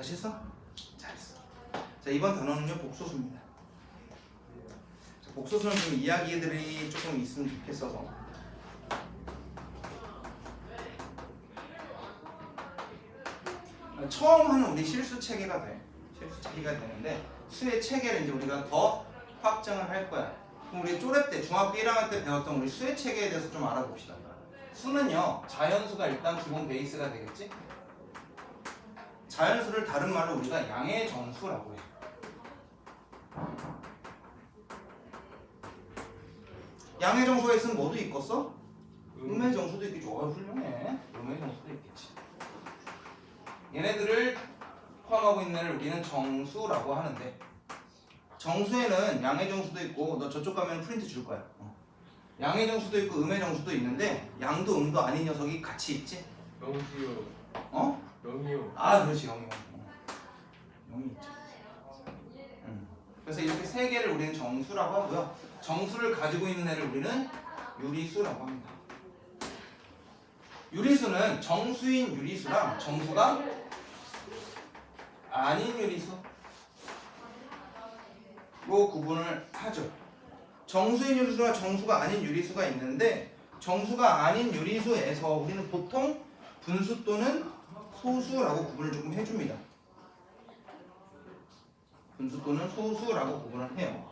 아셨어? 잘했어. 자, 이번 단어는요 복소수입니다. 자, 복소수는 좀 이야기들이 조금 있으면 좋겠어서 처음 하는 우리 실수 체계가 돼. 실수 체계가 되는데 수의 체계를 이제 우리가 더 확장을 할 거야. 그럼 우리 쪼렙 때 중학교 1학년 때 배웠던 우리 수의 체계에 대해서 좀 알아봅시다. 수는요 자연수가 일단 기본 베이스가 되겠지. 자연수를 다른 말로 우리가 양의 정수라고 해. 양의 정수가 있으면 뭐도 있겠어? 음의 정수도 있겠지. 훌륭해. 음의 정수도 있겠지. 얘네들을 포함하고 있는 애를 우리는 정수라고 하는데 정수에는 양의 정수도 있고 너 저쪽 가면 프린트 줄 거야. 양의 정수도 있고 음의 정수도 있는데 양도 음도 아닌 녀석이 같이 있지? 영수요. 어? 영이요. 아 그렇지 영이 영이 있죠. 그래서 이렇게 세 개를 우리는 정수라고 하고요. 정수를 가지고 있는 애를 우리는 유리수라고 합니다. 유리수는 정수인 유리수랑 정수가 아닌 유리수로 구분을 하죠. 정수인 유리수와 정수가 아닌 유리수가 있는데 정수가 아닌 유리수에서 우리는 보통 분수 또는 소수라고 구분을 조금 해줍니다. 분수 또는 소수라고 구분을 해요.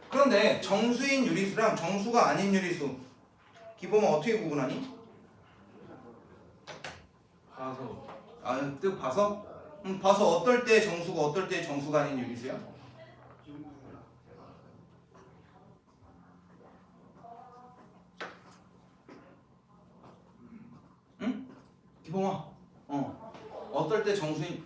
그런데 정수인 유리수랑 정수가 아닌 유리수 기본은 어떻게 구분하니? 봐서. 아, 뜻 봐서? 봐서 어떨 때 정수고 어떨 때 정수가 아닌 유리수야? 응? 기봉아. 어떨 때 정수인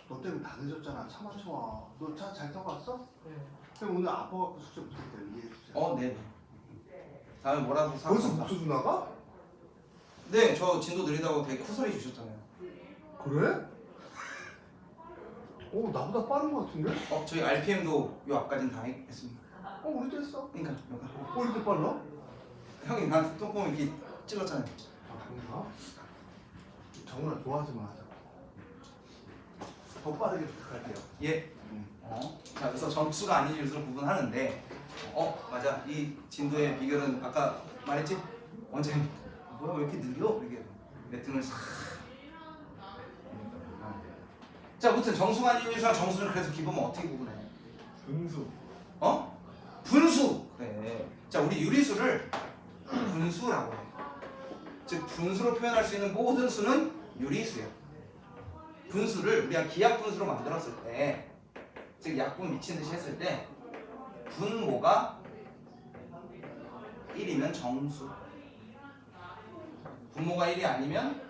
너 때문에 다 늦었잖아. 차 마셔 와. 너 차 잘 타고 왔어? 네. 그럼 오늘 아파갖고 숙제 못했대. 이해해 주세요. 네네. 다음에 뭐라도 사. 벌써 목소리 나가? 네, 저 진도 느리다고 되게 쿠소리 주셨잖아요. 그래? 나보다 빠른 거 같은데? 저희 RPM도 요 앞까지는 다 했습니다. 우리도 했어. 그러니까 여가. 이렇게 빨라? 형이 나한테 조금 이렇게 찍었잖아요. 그런가? 정훈아 좋아하지 마. 더 빠르게 부탁할게요. 예. 자, 그래서 정수가 아닌 유리수를 구분하는데, 맞아. 이 진도의 비결은 아까 말했지? 원장님, 뭐야 왜 이렇게 느려? 이렇게 내 등을 싹. 자, 아무튼 정수가 아닌 유리수랑 정수를 그래서 기본은 어떻게 구분해? 분수. 분수. 그래. 자, 우리 유리수를 분수라고 해. 즉 분수로 표현할 수 있는 모든 수는 유리수예요. 분수를 우리가 기하 분수로 만들었을 때, 즉 약분 미친 듯이 했을 때 분모가 1이면 정수, 분모가 1이 아니면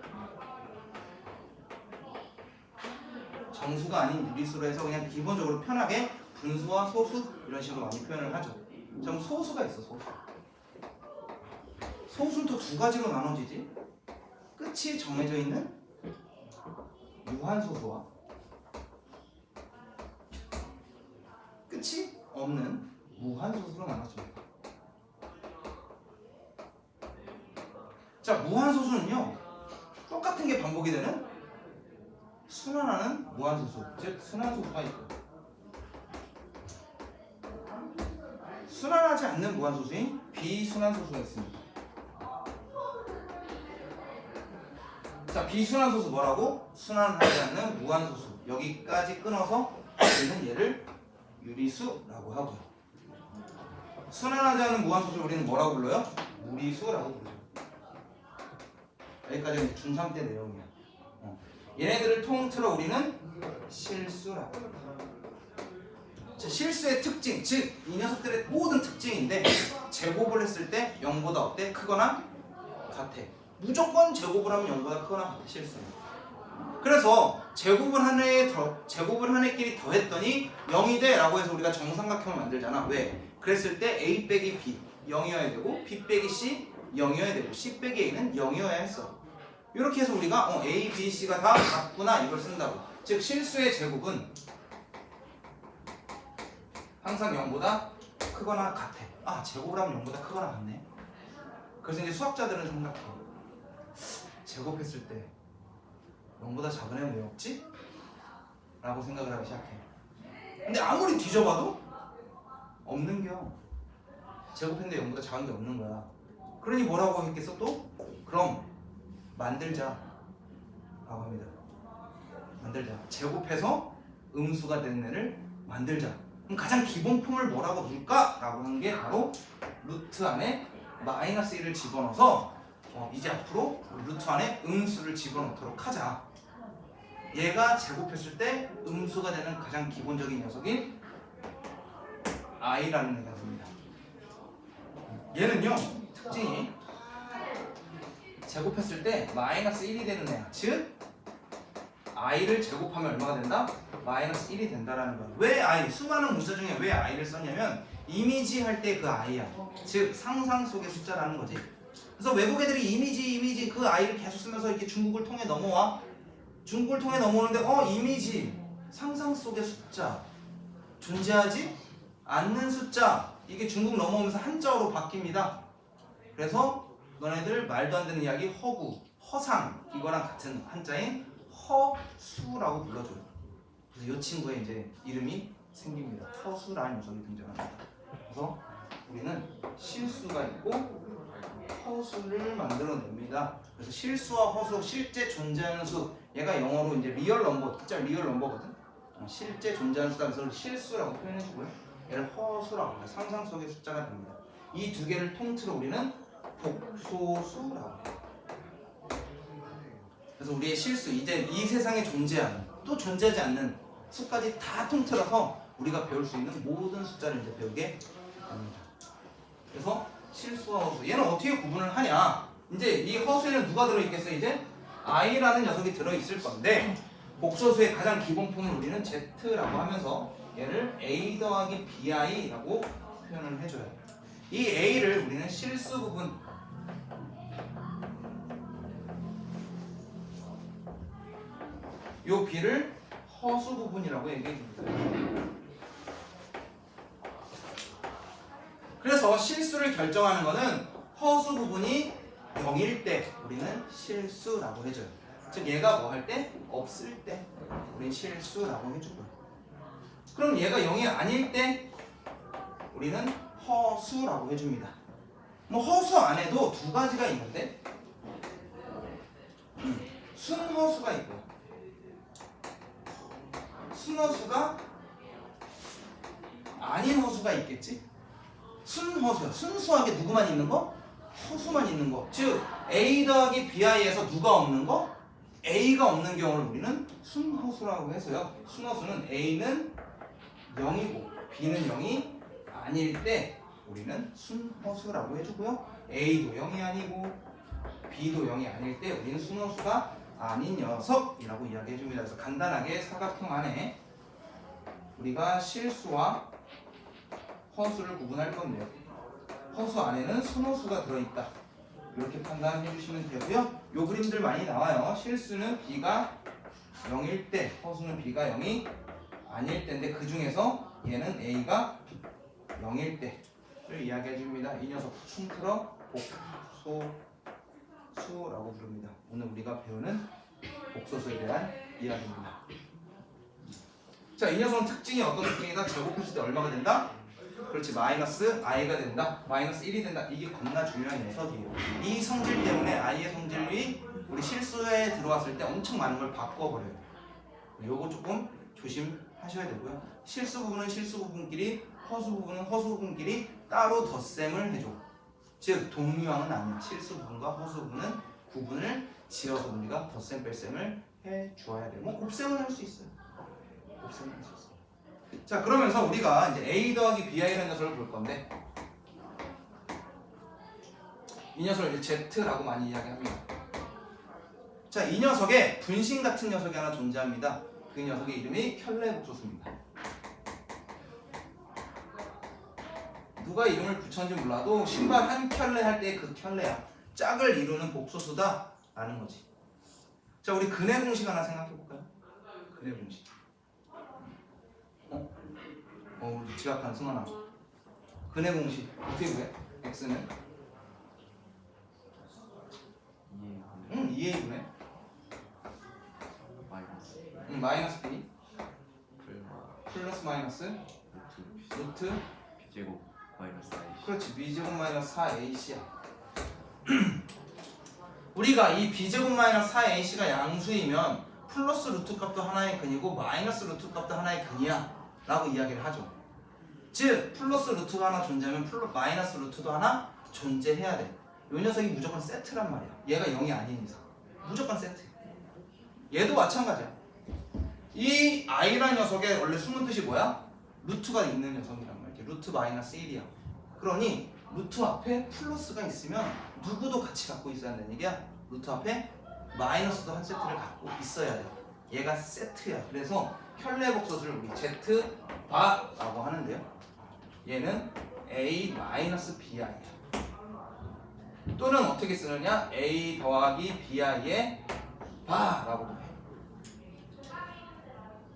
정수가 아닌 유리수로 해서 그냥 기본적으로 편하게 분수와 소수 이런 식으로 많이 표현을 하죠. 그럼 소수가 있어. 소수는 또 두 가지로 나눠지지. 끝이 정해져 있는 유한소수와 끝이 없는 무한소수로 나눠집니다. 자, 무한소수는요 똑같은 게 반복이 되는 순환하는 무한소수, 즉 순환소수가 있고 순환하지 않는 무한소수인 비순환소수가 있습니다. 자, 비순환소수 뭐라고? 순환하지 않는 무한소수. 여기까지 끊어서 우리는 얘를 유리수라고 하고요. 순환하지 않는 무한소수를 우리는 뭐라고 불러요? 무리수라고 부르죠. 여기까지는 중3 때 내용이야. 얘네들을 통틀어 우리는 실수라고 합니다. 자, 실수의 특징, 즉 이 녀석들의 모든 특징인데 제곱을 했을 때 0보다 어때? 크거나 같아. 무조건 제곱을 하면 0보다 크거나 같아. 실수는. 그래서 제곱을 한 애끼리 더했더니 0이 돼 라고 해서 우리가 정삼각형을 만들잖아. 왜? 그랬을 때 A 빼기 B 0이어야 되고 B 빼기 C 0이어야 되고 C 빼기 A는 0이어야 했어. 이렇게 해서 우리가 A, B, C가 다 같구나 이걸 쓴다고. 즉 실수의 제곱은 항상 0보다 크거나 같아. 제곱을 하면 0보다 크거나 같네. 그래서 이제 수학자들은 생각해. 제곱했을 때 0보다 작은 애는 왜 없지? 라고 생각을 하기 시작해. 근데 아무리 뒤져봐도 없는겨. 제곱했는데 0보다 작은 게 없는 거야. 그러니 뭐라고 했겠어 또? 그럼 만들자 라고 합니다. 만들자. 제곱해서 음수가 되는 애를 만들자. 그럼 가장 기본품을 뭐라고 부를까? 라고 하는 게 바로 루트 안에 마이너스 1을 집어넣어서 이제 앞으로 루트 안에 음수를 집어넣도록 하자. 얘가 제곱했을 때 음수가 되는 가장 기본적인 녀석인 i라는 애가 됩니다. 얘는요 특징이 제곱했을 때 마이너스 1이 되는 애야. 즉 i를 제곱하면 얼마가 된다? 마이너스 1이 된다라는 거야. 왜 i? 수많은 문자 중에 왜 i를 썼냐면 이미지 할 때 그 i야. 즉 상상 속의 숫자라는 거지. 그래서 외국 애들이 이미지 그 i를 계속 쓰면서 이렇게 중국을 통해 넘어와. 중국을 통해 넘어오는데 이미지 상상 속의 숫자 존재하지 않는 숫자 이게 중국 넘어오면서 한자어로 바뀝니다. 그래서 너네들 말도 안 되는 이야기 허구, 허상 이거랑 같은 한자인 허수라고 불러줘요. 그래서 이 친구의 이제 이름이 생깁니다. 허수라는 녀석이 등장합니다. 그래서 우리는 실수가 있고 허수를 만들어냅니다. 그래서 실수와 허수, 실제 존재하는 수, 얘가 영어로 이제 리얼 넘버, 진짜 리얼 넘버거든. 실제 존재하는 수다. 그래서 실수라고 표현해주고요. 얘를 허수라고 해요. 상상 속의 숫자가 됩니다. 이 두 개를 통틀어 우리는 복소수라고 해요. 그래서 우리의 실수, 이제 이 세상에 존재하는, 또 존재하지 않는 수까지 다 통틀어서 우리가 배울 수 있는 모든 숫자를 이제 배우게 됩니다. 그래서 실수와 허수, 얘는 어떻게 구분을 하냐? 이제 이 허수에는 누가 들어있겠어요? 이제 i라는 녀석이 들어있을 건데 복소수의 가장 기본품을 우리는 z라고 하면서 얘를 a 더하기 bi라고 표현을 해줘요. 이 a를 우리는 실수 부분, 요 b를 허수 부분이라고 얘기해 줍니다. 그래서 실수를 결정하는 것은 허수 부분이 0일 때 우리는 실수라고 해줘요. 즉 얘가 뭐 할 때? 없을 때 우리는 실수라고 해주고요. 그럼 얘가 0이 아닐 때 우리는 허수라고 해줍니다. 뭐 허수 안에도 두 가지가 있는데 순허수가 있고 순허수가 아닌 허수가 있겠지? 순허수야. 순수하게 누구만 있는 거? 허수만 있는 거. 즉 a 더하기 bi에서 누가 없는 거? a가 없는 경우를 우리는 순허수라고 해서요. 순허수는 a는 0이고 b는 0이 아닐 때 우리는 순허수라고 해주고요. a도 0이 아니고 b도 0이 아닐 때 우리는 순허수가 아닌 녀석이라고 이야기해줍니다. 그래서 간단하게 사각형 안에 우리가 실수와 허수를 구분할 건데요. 허수 안에는 순허수가 들어있다. 이렇게 판단해 주시면 되고요. 요 그림들 많이 나와요. 실수는 b가 0일 때, 허수는 b가 0이 아닐 때인데 그 중에서 얘는 a가 0일 때를 이야기해 줍니다. 이 녀석 통틀어 복소수라고 부릅니다. 오늘 우리가 배우는 복소수에 대한 이야기입니다. 자, 이 녀석은 특징이 어떤 특징이다? 제곱했을 때 얼마가 된다? 그렇지, 마이너스 i가 된다, 마이너스 1이 된다. 이게 겁나 중요한 녀석이에요. 이 성질 때문에 i의 성질이 우리 실수에 들어왔을 때 엄청 많은 걸 바꿔버려요. 요거 조금 조심하셔야 되고요. 실수 부분은 실수 부분끼리, 허수 부분은 허수 부분끼리 따로 덧셈을 해줘. 즉 동류항은 아니야. 실수 부분과 허수 부분은 구분을 지어서 우리가 덧셈 뺄셈을 해 주어야 돼요. 뭐 곱셈은 할 수 있어요. 곱셈은 할 수 있어요. 자, 그러면서 우리가 이제 a 더하기 bi라는 녀석을 볼 건데 이 녀석을 이제 z라고 많이 이야기합니다. 자, 이 녀석에 분신 같은 녀석이 하나 존재합니다. 그 녀석의 이름이 켤레복소수입니다. 누가 이름을 붙였는지 몰라도 신발 한 켤레 할 때 그 켤레야. 짝을 이루는 복소수다 라는 거지. 자, 우리 근해 공식 하나 생각해 볼까요? 근해 공식. 우리 지각한 승환아. 근해 공식 어떻게 구해? x는? 2a분의 마이너스 b 플러스 마이너스 루트 B제곱 마이너스 I. 그렇지 b제곱 마이너스 4ac야. 우리가 이 b제곱 마이너스 4ac가 양수이면 플러스 루트 값도 하나의 근이고 마이너스 루트 값도 하나의 근이야 라고 이야기를 하죠. 즉 플러스 루트가 하나 존재하면 마이너스 루트도 하나 존재해야 돼. 이 녀석이 무조건 세트란 말이야. 얘가 0이 아닌 이상 무조건 세트. 얘도 마찬가지야. 이 i라는 녀석의 원래 숨은 뜻이 뭐야? 루트가 있는 녀석이란 말이야. 루트 마이너스 1이야. 그러니 루트 앞에 플러스가 있으면 누구도 같이 갖고 있어야 한다는 얘기야. 루트 앞에 마이너스도 한 세트를 갖고 있어야 돼. 얘가 세트야. 그래서 켤레복소수를 우리 Z바라고 하는데요. 얘는 A-BI야. 또는 어떻게 쓰느냐? A 더하기 BI의 바라고도 해.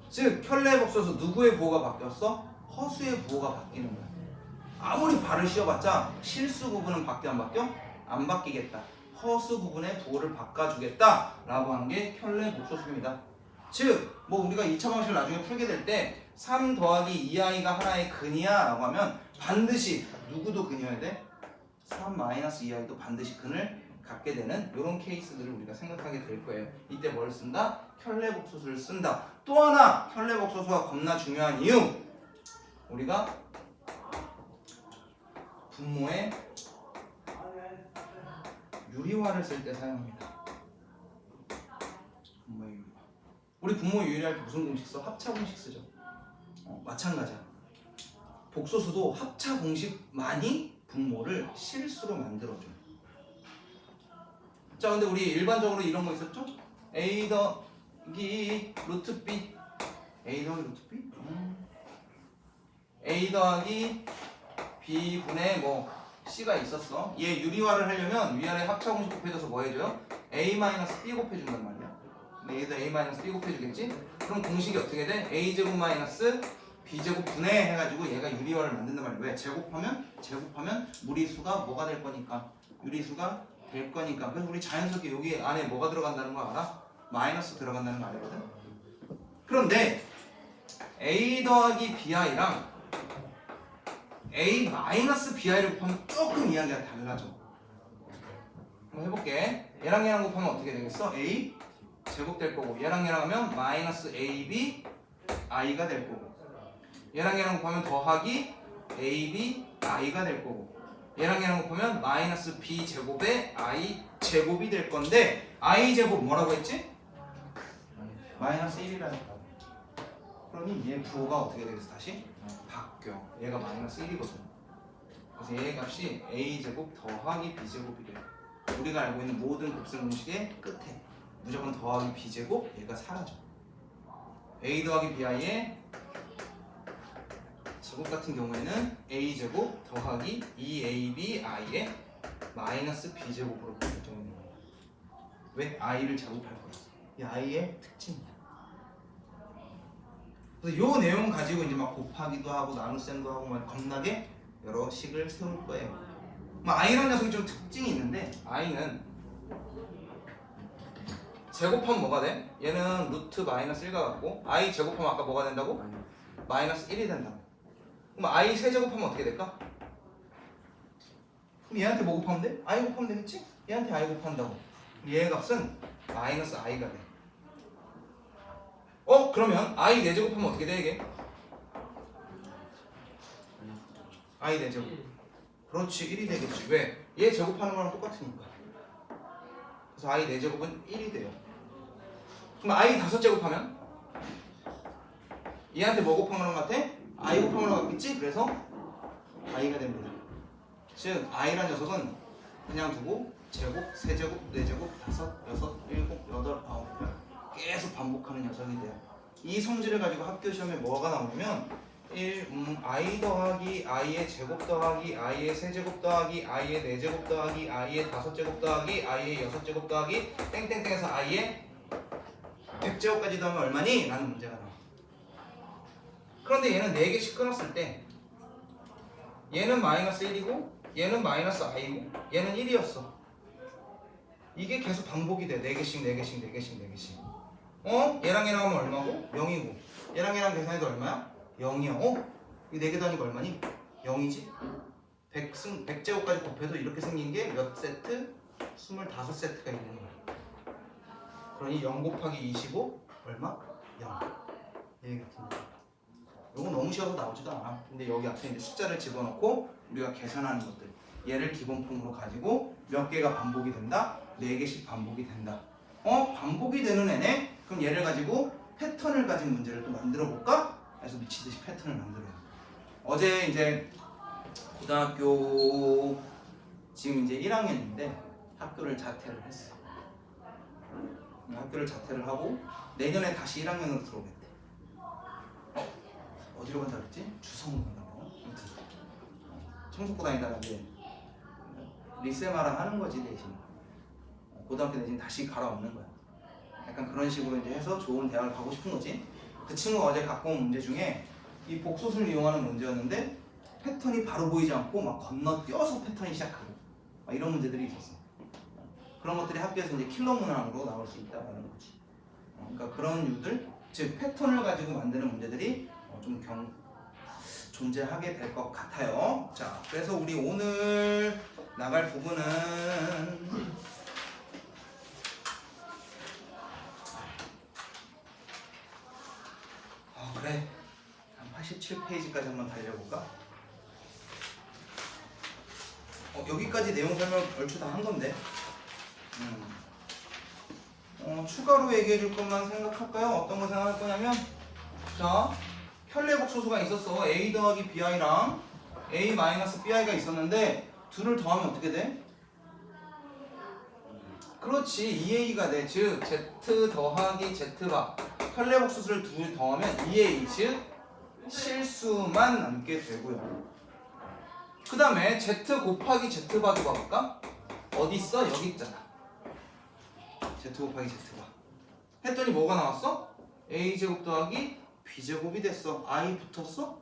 즉 켤레복소수 누구의 부호가 바뀌었어? 허수의 부호가 바뀌는 거야. 아무리 발을 씌워봤자 실수 부분은 바뀌어 안 바뀌어? 안 바뀌겠다. 허수 부분의 부호를 바꿔주겠다 라고 하는 게 켤레복소수입니다. 즉 뭐 우리가 2차 방식을 나중에 풀게 될 때 3 더하기 2i가 하나의 근이야 라고 하면 반드시 누구도 근이어야 돼? 3 마이너스 2i도 반드시 근을 갖게 되는 이런 케이스들을 우리가 생각하게 될 거예요. 이때 뭘 쓴다? 켤레복소수를 쓴다. 또 하나 켤레복소수가 겁나 중요한 이유, 우리가 분모의 유리화를 쓸 때 사용합니다. 분모의 유리화. 우리 분모 유리할 때 무슨 공식 써? 합차 공식 쓰죠. 마찬가지야. 복소수도 합차 공식만이 분모를 실수로 만들어줘. 자, 근데 우리 일반적으로 이런 거 있었죠? a 더하기 루트 b, a 더하기 루트 b, a 더하기 b 분의 뭐 c가 있었어. 얘 유리화를 하려면 위아래 합차 공식 곱해줘서 뭐 해줘요? a 마이너스 b 곱해준단 말이야. 근데 얘도 a 마이너스 b 곱해주겠지? 그럼 공식이 어떻게 돼? a 제곱 마이너스 b 제곱 분해 해가지고 얘가 유리화를 만든단 말이야. 왜? 제곱하면 무리수가 뭐가 될 거니까, 유리수가 될 거니까. 그래서 우리 자연스럽게 여기 안에 뭐가 들어간다는 거 알아? 마이너스 들어간다는 거 알거든? 그런데 a 더하기 bi랑 a 마이너스 bi를 곱하면 조금 이야기가 달라져. 한번 해볼게. 얘랑 얘랑 곱하면 어떻게 되겠어? a 제곱 될 거고, 얘랑 얘랑 하면 마이너스 ab i가 될 거고, 얘랑 얘랑 곱하면 더하기 ab i가 될 거고, 얘랑 얘랑 곱하면 마이너스 b 제곱에 i 제곱이 될 건데, i 제곱 뭐라고 했지? 마이너스 1이라니까. 그러니 얘 부호가 어떻게 되겠어? 다시 바뀌어. 얘가 마이너스 1이거든. 그래서 얘의 값이 a 제곱 더하기 b 제곱이 돼. 우리가 알고 있는 모든 곱셈 공식의 끝에 무조건 더하기 b 제곱, 얘가 사라져. a 더하기 bi의 제곱 같은 경우에는 a 제곱 더하기 2ab i의 마이너스 b 제곱으로 결정되는 거야. 왜? i를 제곱할 거였어. 이 i의 특징이야. 그래서 요 내용 가지고 이제 막 곱하기도 하고 나눗셈도 하고 막 겁나게 여러 식을 세울 거예요. i라는 녀석이 좀 특징이 있는데, i는 제곱하면 뭐가 돼? 얘는 루트 마이너스 1과 같고, i 제곱하면 아까 뭐가 된다고? 마이너스 1이 된다고. 그럼 i 세제곱하면 어떻게 될까? 그럼 얘한테 뭐 곱하면 돼? i 곱하면 되겠지? 얘한테 i 곱한다고. 얘의 값은 마이너스 i가 돼. 그러면 i 4제곱하면 어떻게 돼 이게? i 4제곱. 그렇지, 1이 되겠지. 왜? 얘 제곱하는 거랑 똑같으니까. 그래서 i 4제곱은 1이 돼요. 그럼 i 5제곱하면? 얘한테 뭐 곱한 거랑 같아? i 곱한 거랑 같겠지? 그래서 i가 됩니다. 즉 i라는 녀석은 그냥 두고 제곱, 세제곱, 4제곱, 5, 6, 7, 8, 9 계속 반복하는 녀석이 돼요. 이 성질을 가지고 학교 시험에 뭐가 나오냐면 i 더하기 i의 제곱 더하기 i의 세제곱 더하기 i의 4제곱 더하기 i의 5제곱 더하기 i의 6제곱 더하기 땡땡땡에서 i의 100제곱까지 더하면 얼마니? 라는 문제가 나와. 그런데 얘는 4개씩 끊었을 때 얘는 마이너스 1이고 얘는 마이너스 i고 얘는 1이었어. 이게 계속 반복이 돼. 4개씩 4개씩 4개씩 4개씩. 얘랑 얘랑 하면 얼마고? 0이고. 얘랑 얘랑 계산해도 얼마야? 0이야. 이 4개 단위가 얼마니? 0이지? 100제곱까지 곱해도 이렇게 생긴 게 몇 세트? 25세트가 있는 거야. 그러니 0 곱하기 25 얼마? 0. 얘 같은데. 요거 너무 쉬워서 나오지도 않아. 근데 여기 앞에 이제 숫자를 집어넣고 우리가 계산하는 것들. 얘를 기본품으로 가지고 몇 개가 반복이 된다? 4개씩 반복이 된다. 반복이 되는 애네? 그럼 얘를 가지고 패턴을 가진 문제를 또 만들어 볼까? 그래서 미치듯이 패턴을 만들어요. 어제 이제 고등학교 지금 이제 1학년인데 학교를 자퇴를 했어. 학교를 자퇴를 하고 내년에 다시 1학년으로 들어오겠대. 어디로 간다 그랬지? 주성으로 간다고. 아무튼 청 속고 다니다가 이제 리세마랑 하는 거지 대신. 고등학교 대신 다시 갈아엎는 거야. 약간 그런 식으로 이제 해서 좋은 대학을 가고 싶은 거지. 그 친구가 어제 갖고 온 문제 중에 이 복소수를 이용하는 문제였는데 패턴이 바로 보이지 않고 막 건너뛰어서 패턴이 시작하고 막 이런 문제들이 있었어. 그런 것들이 학교에서 이제 킬러 문항으로 나올 수 있다는 거지. 그러니까 그런 유들, 즉 패턴을 가지고 만드는 문제들이 좀 존재하게 될 것 같아요. 자, 그래서 우리 오늘 나갈 부분은 그래, 한 87페이지까지 한번 달려볼까? 여기까지 내용 설명 얼추 다 한 건데 추가로 얘기해 줄 것만 생각할까요? 어떤 거 생각할 거냐면 자, 현례복소수가 있었어. a 더하기 bi랑 a 마이너스 bi가 있었는데 둘을 더하면 어떻게 돼? 그렇지, 2a가 돼. 즉 z 더하기 z바 현례복소수를 둘 더하면 2a, 즉 실수만 남게 되고요. 그 다음에 z 곱하기 z바도 봐볼까? 어디 있어? 여기 있잖아. z 곱하기 z바 했더니 뭐가 나왔어? a제곱 더하기 b제곱이 됐어. i 붙었어?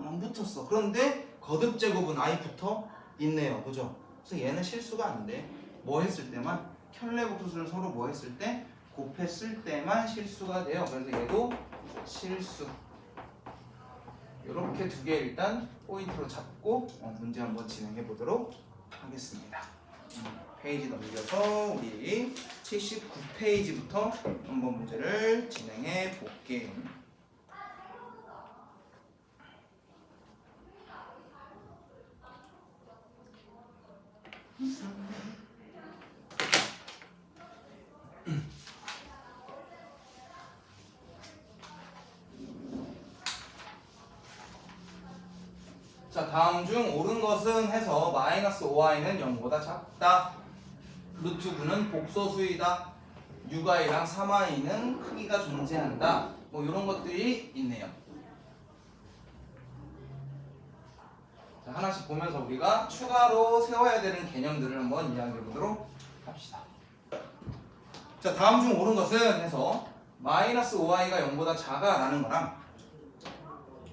안 붙었어. 그런데 거듭제곱은 i 붙어 있네요. 그죠? 그래서 얘는 실수가 안 돼. 뭐 했을 때만? 현례복소수를 서로 뭐 했을 때? 곱했을 때만 실수가 돼요. 그래서 얘도 실수. 이렇게 두 개 일단 포인트로 잡고 문제 한번 진행해 보도록 하겠습니다. 페이지 넘겨서 우리 79페이지부터 한번 문제를 진행해 볼게요. 자, 다음 중 옳은 것은 해서 마이너스 5i는 0보다 작다. 루트 9는 복소수이다. 6i랑 3i는 크기가 존재한다. 뭐 이런 것들이 있네요. 자, 하나씩 보면서 우리가 추가로 세워야 되는 개념들을 한번 이야기해 보도록 합시다. 자, 다음 중 옳은 것은 해서 마이너스 5i가 0보다 작아 라는 거랑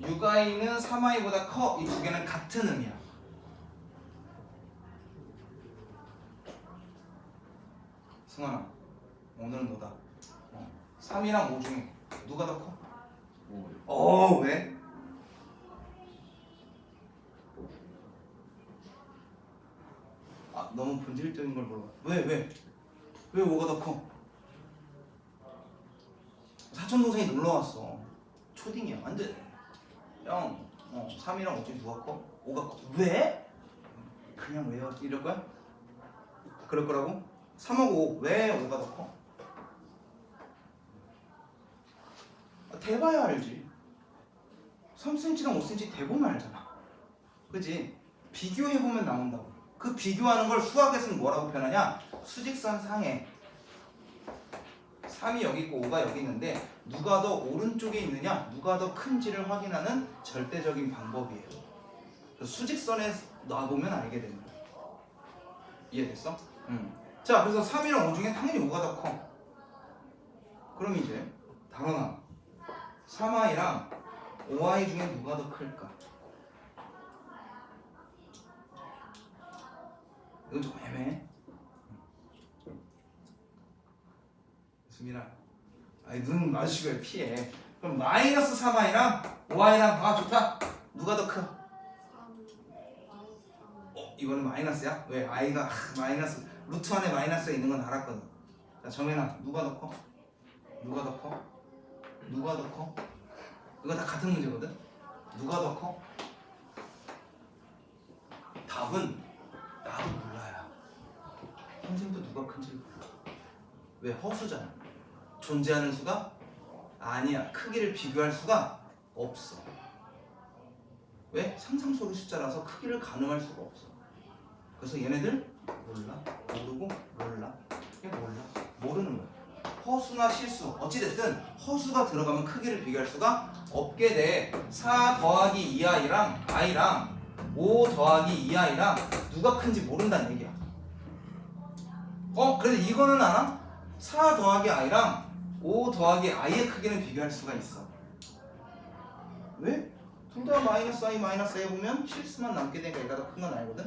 6i는 3i보다 커. 이 두 개는 같은 의미야. 승환아, 오늘은 너다. 3이랑 5 중에 누가 더 커? 5요. 왜? 너무 본질적인 걸 물어봐. 왜 5가 더 커? 사촌 동생이 놀러 왔어. 초딩이야. 완전 형, 3이랑 5 중에 누가 커? 5가 커. 왜? 그냥 왜요? 이럴 거야? 그럴 거라고? 3하고 5, 왜 5가 더 커? 대봐야 알지. 3cm랑 5cm 대보면 알잖아. 그지? 비교해보면 나온다고. 그 비교하는 걸 수학에서는 뭐라고 표현하냐? 수직선 상에 3이 여기 있고 5가 여기 있는데 누가 더 오른쪽에 있느냐, 누가 더 큰지를 확인하는 절대적인 방법이에요. 수직선에 놔보면 알게 되는 거야. 이해됐어? 자, 그래서 3이랑 5 중에 당연히 5가 더 커. 그럼 이제 당연하 3i랑 5i 중에 누가 더 클까? 이건 좀 애매해. 수민아, 아니 눈 마주치고 왜 피해? 그럼 마이너스 3i랑 5i랑 아 좋다. 누가 더 커? 이거는 마이너스야? 왜? i가 마이너스 루트 안에 마이너스가 있는 건 알았거든. 자 정현아, 누가 더 커? 누가 더 커? 누가 더 커? 이거 다 같은 문제거든. 누가 더 커? 답은 나도 몰라요. 선생님도 누가 큰지 몰라. 왜? 허수잖아. 존재하는 수가 아니야. 크기를 비교할 수가 없어. 왜? 상상 속의 숫자라서 크기를 가늠할 수가 없어. 그래서 얘네들 몰라. 모르고 몰라. 이게 몰라. 모르는 거야. 허수나 실수 어찌됐든 허수가 들어가면 크기를 비교할 수가 없게 돼. 4 더하기 2i랑 i랑 5 더하기 2i랑 누가 큰지 모른다는 얘기야. 그래도 이거는 알아? 4 더하기 i랑 5 더하기 i의 크기는 비교할 수가 있어. 왜? 둘 다 마이너스 i 마이너스 a 보면 실수만 남게 되니까 얘가 더 큰 건 알거든?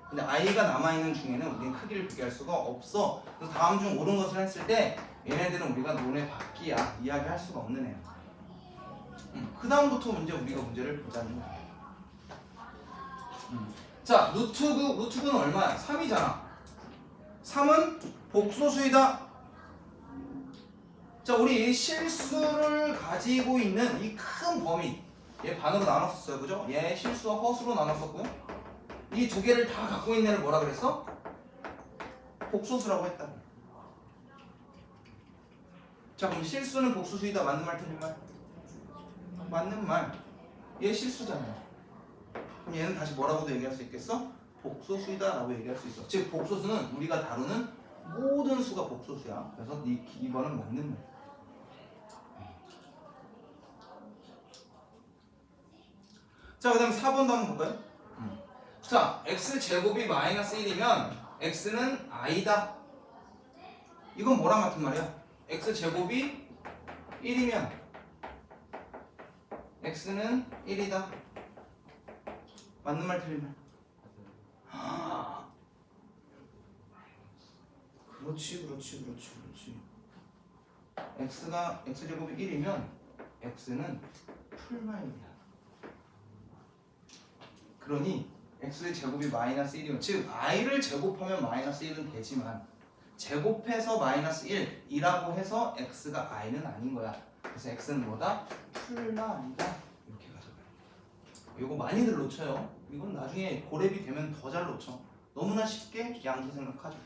근데 i가 남아있는 중에는 우리는 크기를 비교할 수가 없어. 그래서 다음 중 옳은 것을 했을 때 얘네들은 우리가 논의 밖이야. 이야기할 수가 없는 애야. 그 다음부터 이제 우리가 문제를 보자는 거야. 자, 루트는 얼마야? 3이잖아. 3은 복소수이다. 자, 우리 실수를 가지고 있는 이 큰 범위, 얘 반으로 나눴었어요, 그죠? 얘 실수와 허수로 나눴었고요. 이 두 개를 다 갖고 있는 애를 뭐라 그랬어? 복소수라고 했다고. 자, 그럼 실수는 복소수이다. 맞는 말 틀린 말? 맞는 말. 얘 실수잖아요. 그럼 얘는 다시 뭐라고도 얘기할 수 있겠어? 복소수이다 라고 얘기할 수 있어. 즉 복소수는 우리가 다루는 모든 수가 복소수야. 그래서 2번은 맞는 말. 자, 그 다음에 4번도 한번 볼까요? 자, x제곱이 마이너스 1이면 x는 i다. 이건 뭐랑 같은 말이야? x제곱이 1이면 x는 1이다. 맞는 말 틀린 말? 그렇지. x제곱이 1이면 x는 풀마일이야. 그러니 x의 제곱이 마이너스 1이면 즉 i를 제곱하면 마이너스 1은 되지만 제곱해서 마이너스 1이라고 해서 x가 i는 아닌 거야. 그래서 x는 뭐다? 풀마이다. 이렇게 가져가요. 이거 많이들 놓쳐요. 이건 나중에 고렙이 되면 더 잘 놓쳐. 너무나 쉽게 양수 생각하죠.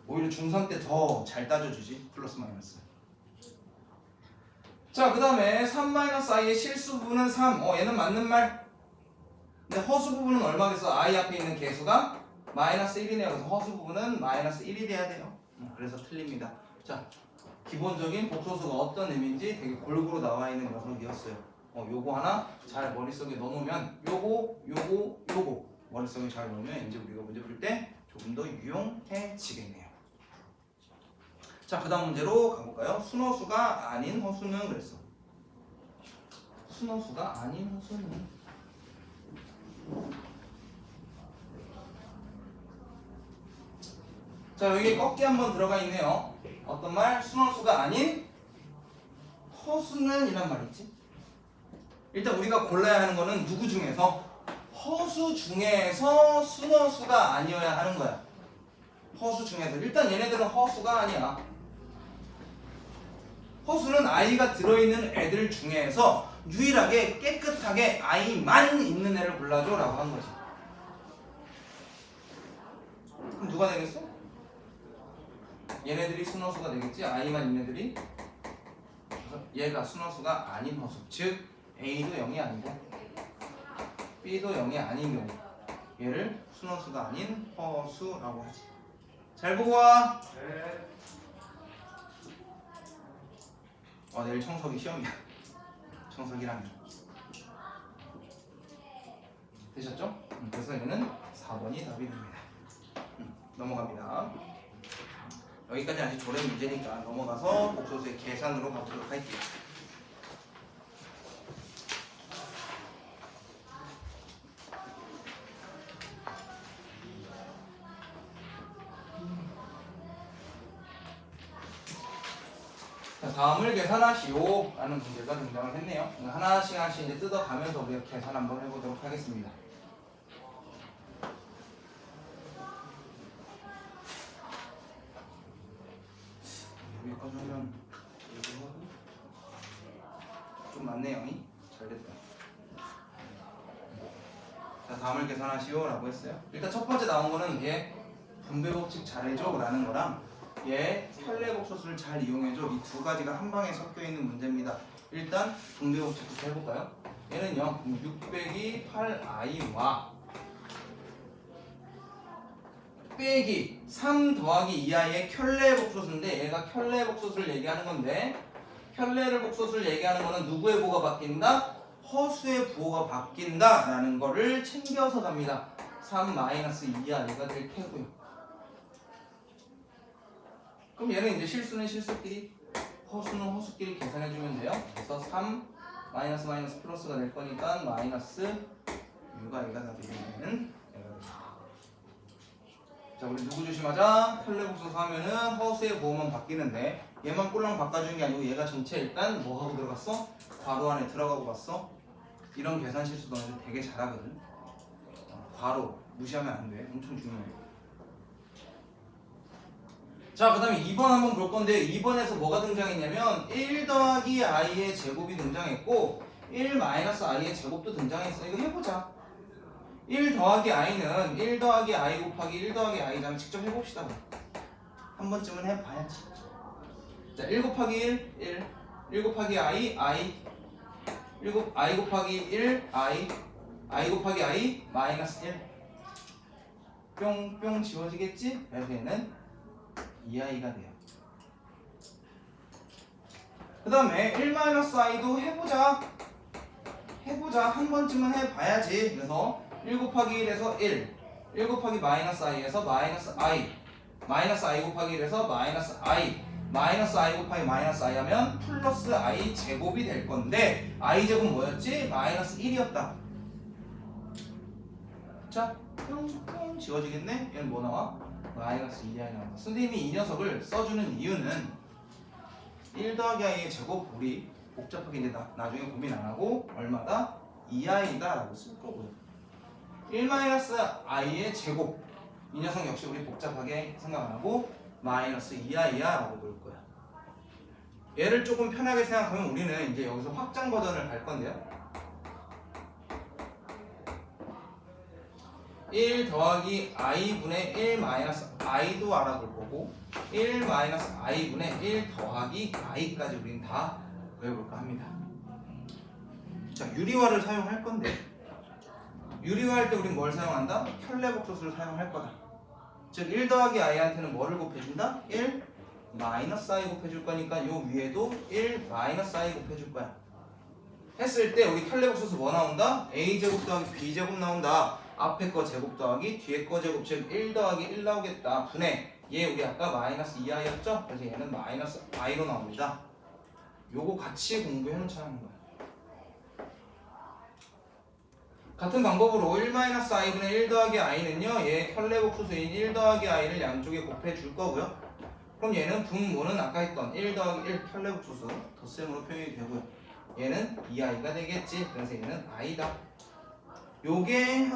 오히려 중3 때 더 잘 따져주지. 플러스 마이너스. 자, 그 다음에 3-i의 실수 부분은 3. 얘는 맞는 말. 근데 허수 부분은 얼마겠어? i 앞에 있는 개수가 마이너스 1이네요. 그래서 허수 부분은 마이너스 1이 돼야 돼요. 그래서 틀립니다. 자, 기본적인 복소수가 어떤 의미인지 되게 골고루 나와 있는 녀석이었어요. 요거 하나 잘 머릿속에 넣어놓으면 요거 머릿속에 잘 넣으면 이제 우리가 문제 풀 때 조금 더 유용해지겠네요. 자, 그 다음 문제로 가볼까요? 순허수가 아닌 허수는 그랬어. 순허수가 아닌 허수는 자, 여기 꺾기 한번 들어가 있네요. 어떤 말? 순허수가 아닌 허수는 이란 말이 있지. 일단 우리가 골라야 하는 거는 누구 중에서? 허수 중에서 순허수가 아니어야 하는 거야. 허수 중에서. 일단 얘네들은 허수가 아니야. 허수는 i가 들어있는 애들 중에서 유일하게 깨끗하게 i만 있는 애를 골라줘 라고 한 거지. 그럼 누가 되겠어? 얘네들이 순허수가 되겠지. i만 있는 애들이. 그래서 얘가 순허수가 아닌 허수. 즉 a도 0이 아니고 b도 0이 아닌 경우 얘를 순허수가 아닌 허수라고 하지. 잘 보고 와. 네. 내일 청석이 시험이야. 청석이라면 되셨죠? 그래서 얘는 4번이 답이 됩니다. 넘어갑니다. 여기까지 아직 조례 문제니까 넘어가서 복소수의 계산으로 가도록 할게요. 자, 다음을 계산하시오 라는 문제가 등장을 했네요. 하나씩 하나씩 이제 뜯어가면서 우리가 계산 한번 해보도록 하겠습니다. 여기까지 하면 좀 많네요. 잘됐다. 자, 다음을 계산하시오 라고 했어요. 일단 첫 번째 나온 거는 얘 분배법칙 잘해줘 라는 거랑 얘 혈례복소수를 잘 이용해줘, 이 두 가지가 한 방에 섞여 있는 문제입니다. 일단 분배법칙부터 해볼까요? 얘는요 6 빼기 8i와 빼기 3 더하기 2i의 켤레복소수인데, 얘가 켤레복소수를 얘기하는 건데, 켤레를 복소수를 얘기하는 거는 누구의 부호가 바뀐다? 허수의 부호가 바뀐다 라는 거를 챙겨서 갑니다. 3-2i가 될 테고요. 그럼 얘는 이제 실수는 실수끼리, 허수는 허수끼리 계산해주면 돼요. 그래서 3 마이너스 플러스가 될 거니까 마이너스 6i가 답이 되는. 자, 우리 누구 조심하자? 켤레복소수 하면은 허수의 부호만 바뀌는데, 얘만 꼴랑 바꿔주는 게 아니고 얘가 전체 일단 뭐 하고 들어갔어? 괄호 안에 들어가고 갔어. 이런 계산 실수 너네들 되게 잘하거든. 괄호 무시하면 안 돼. 엄청 중요해. 자, 그 다음에 2번 한번 볼 건데, 2번에서 뭐가 등장했냐면 1 더하기 i의 제곱이 등장했고 1 마이너스 i의 제곱도 등장했어. 이거 해보자. 1 더하기 i는 1 더하기 i 곱하기 1 더하기 i잖아. 직접 해봅시다. 한 번쯤은 해봐야지. 자, 1 곱하기 1, 1 곱하기 i, i 곱하기 1, i 곱하기 i, 마이너스 1. 뿅뿅 지워지겠지? 그래서 얘는 2i가 돼요. 그 다음에 1-i도 해보자. 한 번쯤은 해봐야지. 그래서 1 곱하기 1에서 1 곱하기 마이너스 i에서 마이너스 i, 마이너스 i 곱하기 1에서 마이너스 i, 마이너스 i 곱하기 마이너스 i 하면 플러스 i 제곱이 될 건데, i 제곱 뭐였지? 마이너스 1이었다. 자, 뿅뿅 지워지겠네? 얘는 뭐 나와? 마이너스 2i 나와. 선생님이 이 녀석을 써주는 이유는 1 더하기 i의 제곱, 우리 복잡하게 이제 나중에 고민 안 하고 얼마다? 2i다 라고 쓸 거고요. 1-i의 제곱, 이 녀석 역시 우리 복잡하게 생각 안 하고 마이너스 2i야 라고 볼 거야. 얘를 조금 편하게 생각하면 우리는 이제 여기서 확장 버전을 갈 건데요. 1 더하기 i분의 1 마이너스 i도 알아볼 거고, 1 마이너스 i분의 1 더하기 i까지 우리는 다 구해볼까 합니다. 자, 유리화를 사용할 건데, 유리화할 때 우리는 뭘 사용한다? 켤레복소수를 사용할 거다. 즉 1 더하기 i한테는 뭐를 곱해준다? 1 마이너스 i 곱해줄 거니까 요 위에도 1 마이너스 i 곱해줄 거야. 했을 때 우리 켤레복소수 뭐 나온다? a제곱 더하기 b제곱 나온다. 앞에 거 제곱 더하기 뒤에 거 제곱, 즉 1 더하기 1 나오겠다. 분의 얘 우리 아까 마이너스 2i였죠? 그래서 얘는 마이너스 i로 나옵니다. 요거 같이 공부해 놓자는 거야. 같은 방법으로 1-i분의 1 더하기 i는요, 얘 켤레복소수인 1 더하기 i를 양쪽에 곱해줄 거고요. 그럼 얘는 분모는 아까 했던 1 더하기 1 켤레복소수 덧셈으로 표현이 되고요. 얘는 2i가 되겠지. 그래서 얘는 i다. 요게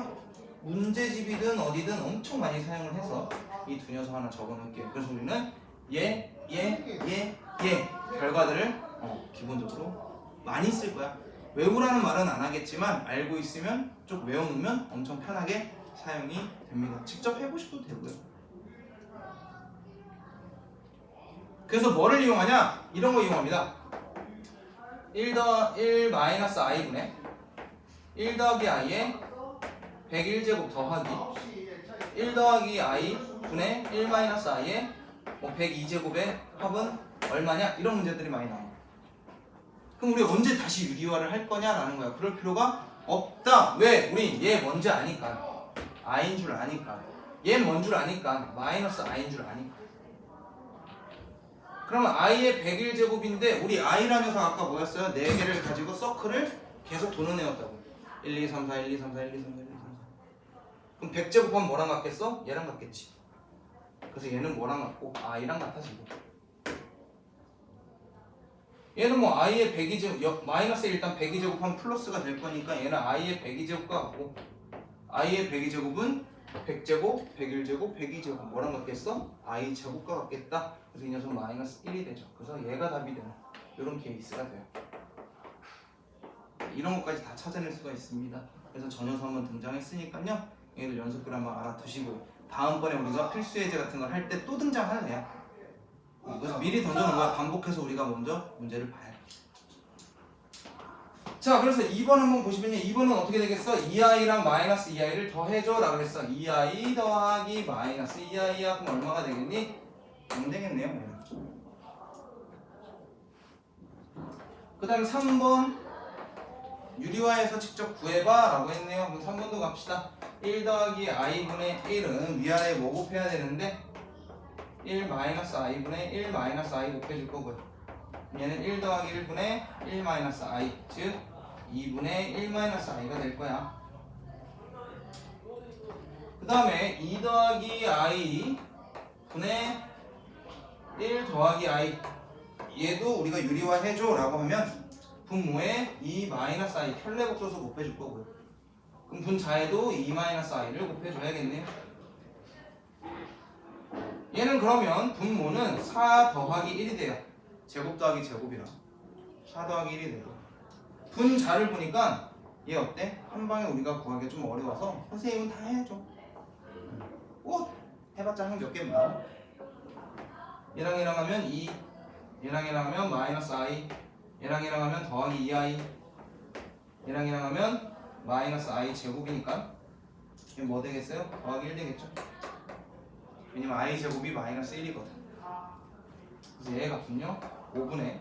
문제집이든 어디든 엄청 많이 사용을 해서 이 두 녀석 하나 적어 놓을게요. 그래서 우리는 얘 결과들을 기본적으로 많이 쓸 거야. 외우라는 말은 안 하겠지만 알고 있으면 쭉 외워놓으면 엄청 편하게 사용이 됩니다. 직접 해보셔도 되고요. 그래서 뭐를 이용하냐? 이런 거 이용합니다. 1 마이너스 i분의 1 더하기 i에 101제곱 더하기 1 더하기 i 분의 1 마이너스 i에 102제곱의 합은 얼마냐? 이런 문제들이 많이 나와요. 그럼 우리 언제 다시 유리화를 할 거냐라는 거야. 그럴 필요가 없다. 왜? 우리 얘 뭔지 아니까. i인 줄 아니까. 얘 뭔 줄 아니까. 마이너스 i인 줄 아니까. 그러면 i의 101제곱인데 우리 i라는 녀석 아까 뭐였어요? 4개를 가지고 서클을 계속 도는 애였다고. 1, 2, 3, 4, 1, 2, 3, 4, 1, 2, 3, 4, 1, 2, 3, 4. 그럼 100제곱하면 뭐랑 같겠어? 얘랑 같겠지. 그래서 얘는 뭐랑 같고? i랑 같아지고. 얘는 뭐 i의 100이제곱 마이너스 일단 100이제곱하면 플러스가 될 거니까 얘는 i의 100이제곱과 같고 i의 100이제곱은 100제곱, 101제곱, 102제곱 뭐랑 같겠어? i 제곱과 같겠다. 그래서 이 녀석은 마이너스 1이 되죠. 그래서 얘가 답이 되는 이런 케이스가 돼요. 이런 것까지 다 찾아낼 수가 있습니다. 그래서 저 녀석 한번 등장했으니까요. 얘들 연속글 한번 알아두시고 다음번에 우리가 필수 예제 같은 걸 할 때 또 등장할 애야. 그래서 미리 던져놓은 거야. 반복해서 우리가 먼저 문제를 봐야 돼. 자, 그래서 2번 한번 보시면요. 2번은 어떻게 되겠어? 2i랑 마이너스 2i를 더해줘 라고 그랬어. 2i 더하기 마이너스 2i야. 그럼 얼마가 되겠니? 0 되겠네요. 그 다음에 3번 유리화해서 직접 구해봐 라고 했네요. 그럼 3번도 갑시다. 1 더하기 i분의 1은 위아래 뭐 곱해야 되는데 1 마이너스 i분의 1 마이너스 i 곱해줄 거고요. 얘는 1 더하기 1분의 1 마이너스 i 즉 2분의 1 마이너스 i가 될 거야. 그 다음에 2 더하기 i 분의 1 더하기 i 얘도 우리가 유리화 해줘 라고 하면 분모에 2 마이너스 i 편례복소수 곱해줄 거고요. 그럼 분자에도 2 마이너스 i를 곱해줘야겠네요. 얘는 그러면 분모는 4 더하기 1이 돼요. 제곱 더하기 제곱이라 4 더하기 1이 되고 분자를 보니까 얘 어때? 한 방에 우리가 구하기가 좀 어려워서 선생님은 다 해줘. 해봤자 한 몇 개입니다. 얘랑 얘랑 하면 2 얘랑 얘랑 하면 마이너스 i 얘랑 얘랑 하면 더하기 2i 얘랑 얘랑 하면 마이너스 i 제곱이니까 이게 뭐 되겠어요? 더하기 1 되겠죠? 왜냐면 i 제곱이 마이너스 1이거든. 그래서 얘의 값은요 5분의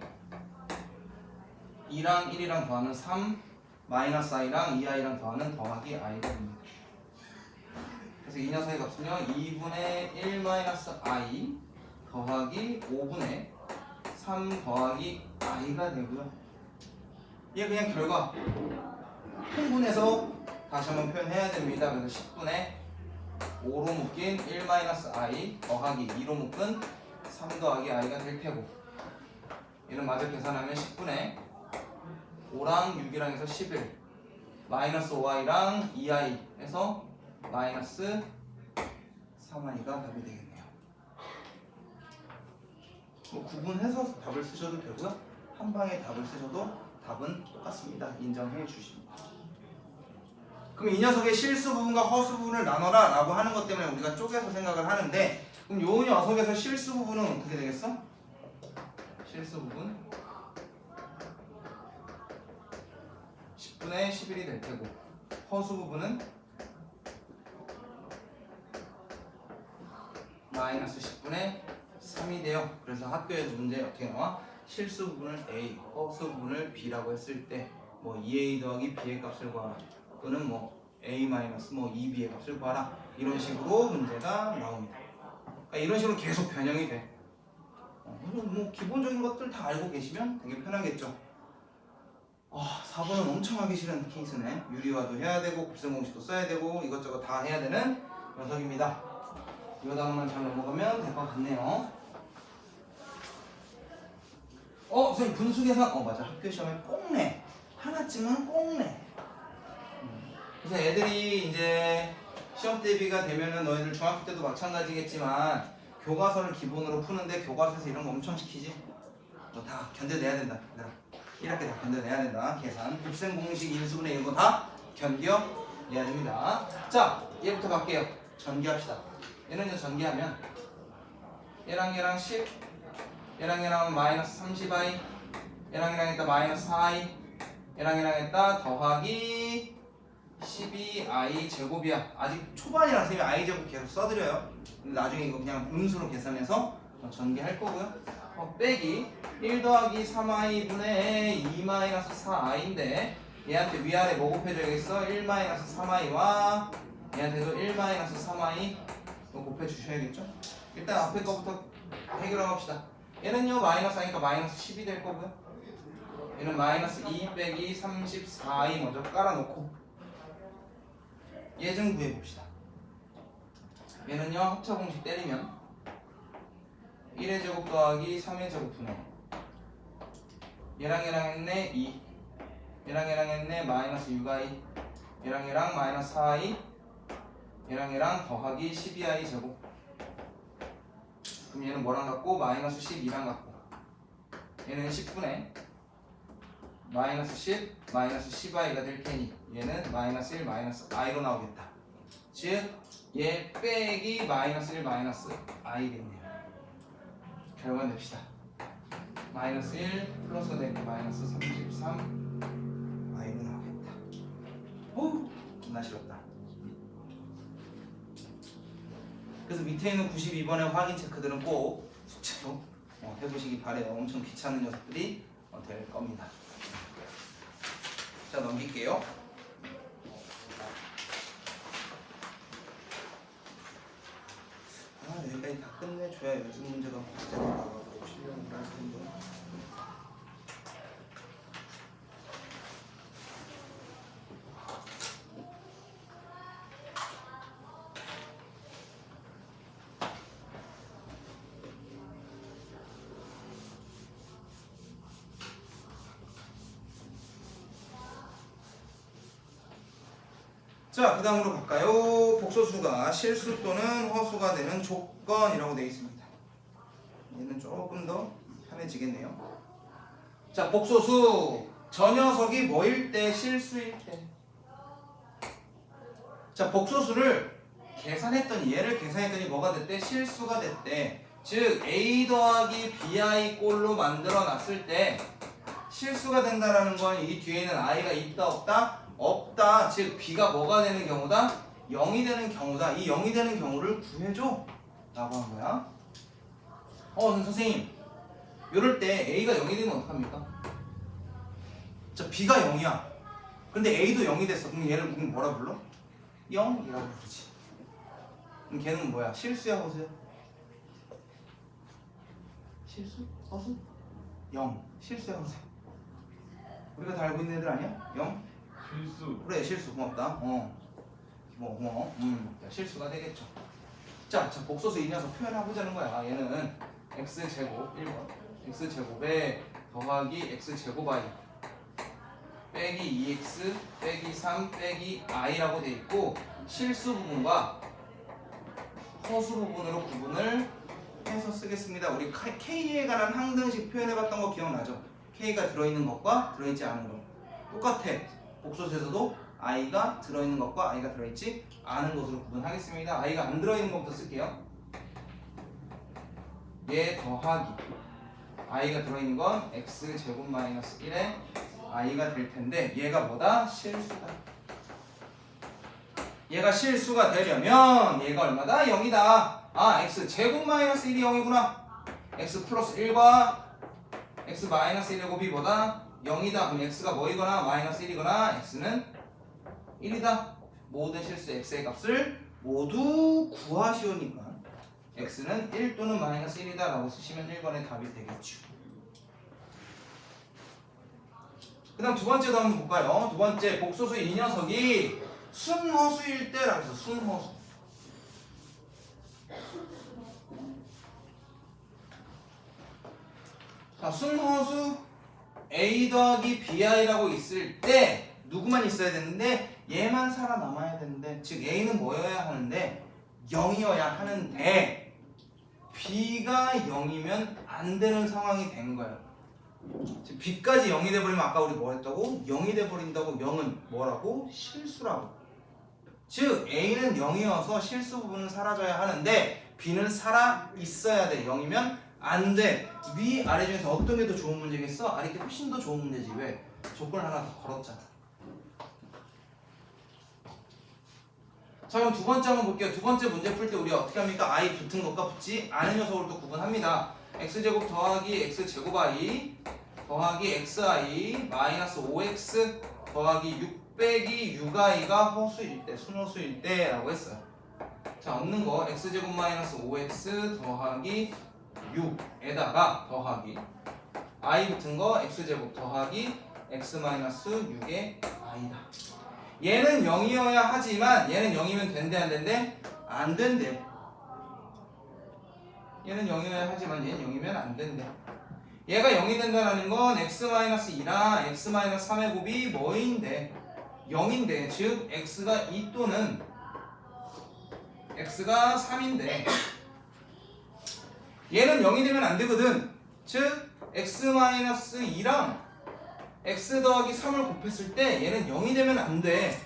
2랑 1이랑 더하는 3 마이너스 i랑 2i랑 더하는 더하기 i가 됩니다. 그래서 이 녀석의 값은요 2분의 1 마이너스 i 더하기 5분의 3 더하기 i가 되고요. 얘 그냥 결과 통분해서 다시 한번 표현해야 됩니다. 그래서 10분의 5로 묶인 1 마이너스 i 더하기 2로 묶은 3 더하기 i가 될 테고 얘는 마저 계산하면 10분의 5랑 6이랑 해서 11 마이너스 5i랑 2i 해서 마이너스 3i가 답이 되겠네요. 뭐 구분해서 답을 쓰셔도 되고요. 한 방에 답을 쓰셔도 답은 똑같습니다. 인정해 주십니다. 그럼 이 녀석의 실수 부분과 허수 부분을 나눠라 라고 하는 것 때문에 우리가 쪼개서 생각을 하는데 그럼 요 녀석에서 실수 부분은 어떻게 되겠어? 실수 부분 10분의 11이 될 테고 허수 부분은 마이너스 10분의 3이 돼요. 그래서 학교에서 문제 어떻게 나와? 실수 부분을 A, 허수 부분을 B라고 했을 때 뭐 2A 더하기 B의 값을 구하라 또는 뭐 A 마이너스 뭐 2B의 값을 구하라 이런 식으로 문제가 나옵니다. 그러니까 이런 식으로 계속 변형이 돼. 뭐 기본적인 것들 다 알고 계시면 되게 편하겠죠. 4번은 엄청 하기 싫은 케이스네. 유리화도 해야 되고 곱셈공식도 써야 되고 이것저것 다 해야 되는 녀석입니다. 이 단어만 잘 넘어가면 될 것 같네요. 선생님 분수 계산 맞아. 학교 시험에 꼭 내. 하나쯤은 꼭 내. 그래서 애들이 이제 시험 대비가 되면은 너희들 중학교 때도 마찬가지겠지만 교과서를 기본으로 푸는데 교과서에서 이런 거 엄청 시키지. 너 다 견뎌내야 된다. 얘들아. 1학기 다 견뎌내야 된다. 계산, 곱셈공식, 인수분해 이런 거 다 견뎌내야 됩니다. 자, 얘부터 갈게요. 전개합시다. 얘는요 전개하면 얘랑 얘랑 10 얘랑 얘랑 마이너스 30i 얘랑 얘랑 했다 마이너스 4i 얘랑 얘랑 했다 더하기 12i 제곱이야. 아직 초반이라 선생님이 i 제곱 계속 써드려요. 근데 나중에 이거 그냥 음수로 계산해서 전개할 거고요. 빼기 1 더하기 3i 분의 2 마이너스 4i인데 얘한테 위아래 뭐 곱해줘야겠어? 1 마이너스 3i와 얘한테도 1 마이너스 3i 곱해 주셔야겠죠? 일단 앞에 거부터 해결하고 합시다. 얘는요 마이너스 i니까 마이너스 10이 될 거고요. 얘는 마이너스 2 빼기 34i 먼저 깔아놓고 얘 좀 구해봅시다. 얘는요 합차공식 때리면 1의 제곱 더하기 3의 제곱 분의 얘랑 했네 2. 얘랑 했네 마이너스 6i. 얘랑 마이너스 4i. 얘랑 더하기 12i 제곱. 그럼 얘는 뭐랑 같고? 마이너스 12랑 같고. 얘는 10분의 마이너스 10 마이너스 10i가 될 테니 얘는 마이너스 1 마이너스 i로 나오겠다. 즉 얘 빼기 마이너스 1 마이너스 i겠네요. 결과 냅시다. 마이너스 1 플러스 되기 마이너스 33 i로 나오겠다. 오, 겁나 싫었다. 그래서 밑에 있는 92번의 확인 체크들은 꼭 숙제로 해보시기 바래요. 엄청 귀찮은 녀석들이 될 겁니다. 자, 넘길게요. 여기까지 다 끝내줘야 요즘 문제가 제대로 나가고 실력을 할 텐데. 자, 그 다음으로 갈까요? 복소수가 실수 또는 허수가 되는 조건이라고 되어 있습니다. 얘는 조금 더 편해지겠네요. 자, 복소수. 저 녀석이 뭐일 때? 실수일 때. 자, 복소수를 계산했더니, 얘를 계산했더니 뭐가 됐대? 실수가 됐대. 즉, a 더하기 bi 꼴로 만들어 놨을 때 실수가 된다라는 건 이 뒤에는 i가 있다 없다? 없다. 즉 b가 뭐가 되는 경우다? 0이 되는 경우다. 이 0이 되는 경우를 구해줘 라고 한 거야. 선생님, 이럴 때 a가 0이 되면 어떡합니까? 자, b가 0이야. 근데 a도 0이 됐어. 그럼 얘를 뭐라 불러? 0이라고 부르지. 그럼 걔는 뭐야? 실수야 허수야? 실수? 허수? 0. 실수야 허수야? 우리가 다 알고 있는 애들 아니야? 0? 실수. 그래, 실수. 고맙다. 고마워. 실수가 되겠죠. 자, 복소수 이 녀석 표현해보자는 거야. 얘는 x제곱 1번 x제곱에 더하기 x제곱 i 빼기 2x 빼기 3 빼기 i라고 돼 있고, 실수 부분과 허수 부분으로 구분을 해서 쓰겠습니다. 우리 k에 관한 항등식 표현해봤던 거 기억나죠? k가 들어있는 것과 들어있지 않은 것 똑같아. 복소수에서도 i가 들어있는 것과 i가 들어있지 않은 것으로 구분하겠습니다. i가 안 들어있는 것부터 쓸게요. 얘 더하기 i가 들어있는 건 x제곱 마이너스 1에 i가 될 텐데, 얘가 뭐다? 실수다. 얘가 실수가 되려면 얘가 얼마다? 0이다. x제곱 마이너스 1이 0이구나. x 플러스 1과 x 마이너스 1의 곱이 뭐다? 0이다. 그럼 x가 뭐이거나 마이너스 1이거나 x는 1이다. 모든 실수 x의 값을 모두 구하시오니까 x는 1 또는 마이너스 1이다 라고 쓰시면 1번의 답이 되겠죠. 그 다음 두 번째도 한번 볼까요? 두 번째, 복소수 이 녀석이 순허수일 때라고 해서 순허수. 자, 순허수 a 더하기 bi라고 있을 때 누구만 있어야 되는데 얘만 살아남아야 되는데, 즉 a는 뭐여야 하는데 0이어야 하는데 b가 0이면 안 되는 상황이 된 거예요. 즉 b까지 0이 돼버리면 아까 우리 뭐 했다고? 0이 돼버린다고. 0은 뭐라고? 실수라고. 즉 a는 0이어서 실수 부분은 사라져야 하는데 b는 살아 있어야 돼. 0이면 안 돼. 위 아래 중에서 어떤 게 더 좋은 문제겠어? 아래 게 훨씬 더 좋은 문제지. 왜? 조건 하나 더 걸었잖아. 자, 그럼 두 번째 한번 볼게요. 두 번째 문제 풀 때 우리 어떻게 합니까? i 붙은 것과 붙지 않은 녀석으로 또 구분합니다. x제곱 더하기 x제곱 i 더하기 xi 마이너스 5x 더하기 6 빼기 6i가 허수일 때, 순허수일 때 라고 했어요. 자, 없는 거 x제곱 마이너스 5x 더하기 6에다가 더하기 i 붙은 거 x제곱 더하기 x 마이너스 6의 i다. 얘는 0이어야 하지만 얘는 0이면 된대 안 된대? 안 된대. 얘는 0이어야 하지만 얘는 0이면 안 된대. 얘가 0이 된다는 건 x-2랑 x-3의 곱이 뭐인데 0인데 즉 x가 2 또는 x가 3인데 얘는 0이 되면 안 되거든. 즉 x-2랑 x 더하기 3을 곱했을 때 얘는 0이 되면 안 돼.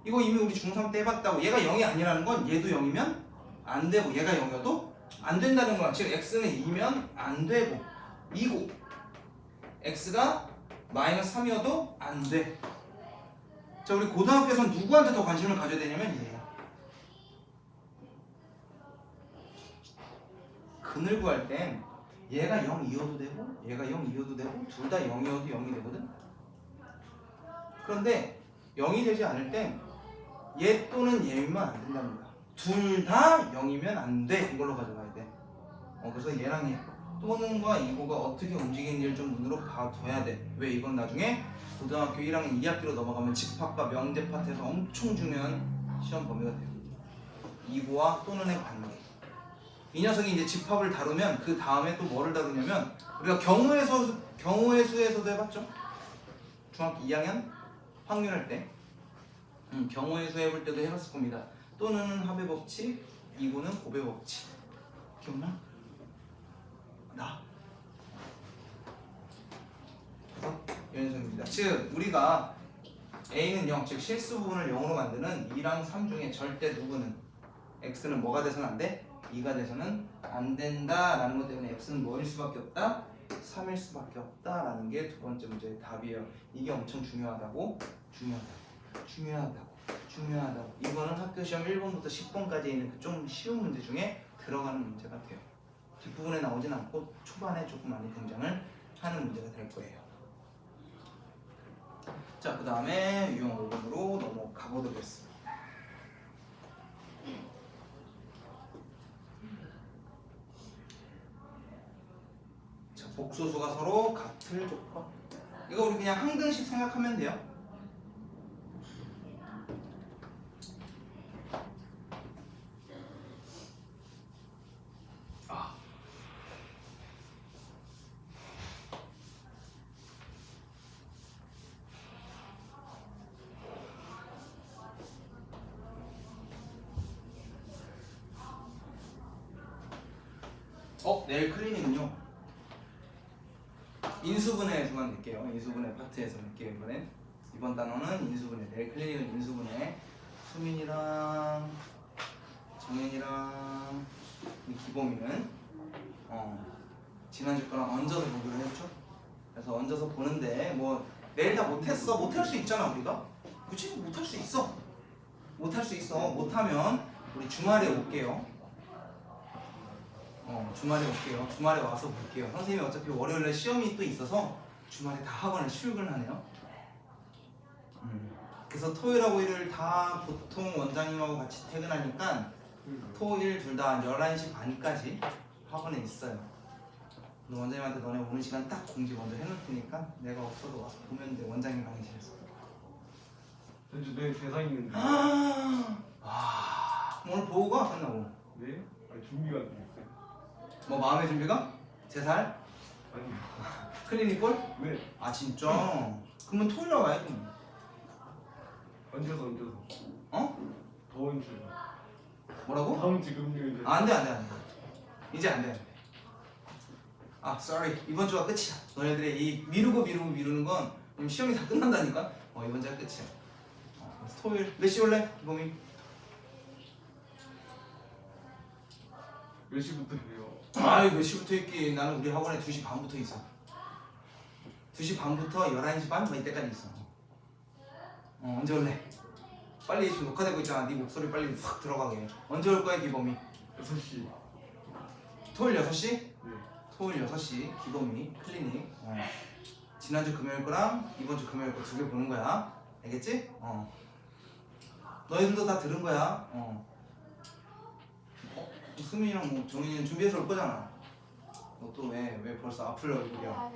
이거 이미 우리 중3 때 해봤다고. 얘가 0이 아니라는 건 얘도 0이면 안 되고 얘가 0이어도 안 된다는 거야. 즉 x는 2면 안 되고 2고 x가 마이너스 3이어도 안 돼. 자, 우리 고등학교에서는 누구한테 더 관심을 가져야 되냐면 얘야. 근을 구할 땐 얘가 0이어도 되고 얘가 0이어도 되고 둘 다 0이어도 0이 되거든. 그런데 0이 되지 않을 땐 얘 또는 얘면 안 된다는 거야. 둘 다 0이면 안 돼. 이걸로 가져가야 돼. 그래서 얘랑 얘 또는과 이거가 어떻게 움직이는지를 좀 눈으로 봐둬야 돼. 왜? 이건 나중에 고등학교 1학년 2학기로 넘어가면 집합과 명제 파트에서 엄청 중요한 시험 범위가 돼요. 이거와 또는의 관계. 이 녀석이 이제 집합을 다루면 그 다음에 또 뭐를 다루냐면 우리가 경우의 수에서도 해봤죠? 중학교 2학년 확률할 때 경우의 수 해볼 때도 해봤을 겁니다. 또는 합의 법칙, 이거는 곱의 법칙. 기억나? 나. 연속입니다. 즉 우리가 a는 0, 즉 실수 부분을 0으로 만드는 2랑 3 중에 절대 누구는 x는 뭐가 돼서는 안 돼? 2가 돼서는 안 된다라는 것 때문에 x는 뭐일 수밖에 없다? 3일 수밖에 없다라는 게 두 번째 문제의 답이에요. 이게 엄청 중요하다고. 이거는 학교 시험 1번부터 10번까지 있는 그 좀 쉬운 문제 중에 들어가는 문제가 돼요. 뒷부분에 나오진 않고 초반에 조금 많이 등장을 하는 문제가 될 거예요. 자, 그 다음에 유형 5번으로 넘어가 보도록 하겠습니다. 자, 복소수가 서로 같을 조건. 이거 우리 그냥 항등식 생각하면 돼요. 내일 클리닉은요 인수분해에서만 낼게요. 인수분해 파트에서 낼게요. 이번 단어는 인수분해. 내일 클리닉은 인수분해. 수민이랑 정현이랑 이 기범이는 지난주 거랑 얹어서 보기로 했죠. 그래서 얹어서 보는데 뭐 내일 다 못했어. 못할 수 있잖아 우리가. 그치? 못할 수 있어. 못하면 우리 주말에 올게요. 주말에 와서 볼게요. 선생님이 어차피 월요일에 시험이 또 있어서 주말에 다 학원을 출근하네요. 그래서 토요일하고 일요일 다 보통 원장님하고 같이 퇴근하니까 토일 둘 다 11시 반까지 학원에 있어요. 원장님한테 너네 오는 시간 딱 공지 먼저 해놓을 테니까 내가 없어도 와서 보면 돼. 원장님 강의실에서. 전주 내 대상 있는데. 오늘 보고 가 끝나고. 네? 아니 준비가 안 돼 있어요. 뭐 마음의 준비가? 3살? 아니. 클리닉 볼? 네. 아 진짜? 그러면 토요일 날 와야지 뭐. 얹어서. 더운 줄. 뭐라고? 다음 주 금요일에. 안 돼. 이제 안 돼. sorry. 이번 주가 끝이야. 너네들이 이 미루는 건 시험이 다 끝난다니까? 이번 주가 끝이야. 그래서 토요일 몇 시 올래? 기범이? 몇 시부터 해요? 몇 시부터 있기? 나는 우리 학원에 2시 반부터 있어. 2시 반부터 11시 반? 이때까지 있어. 언제 올래? 빨리 지금 녹화되고 있잖아. 네 목소리 빨리 확 들어가게. 언제 올 거야 기범이? 6시. 토요일 6시? 네. 토요일 6시 기범이 클리닉. 지난주 금요일 거랑 이번 주 금요일 거 2개 보는 거야. 알겠지? 너희들도 다 들은 거야. 수민이랑 뭐 정인이는 준비해서 올 거잖아. 너 또 왜 벌써 아플 얼굴이야?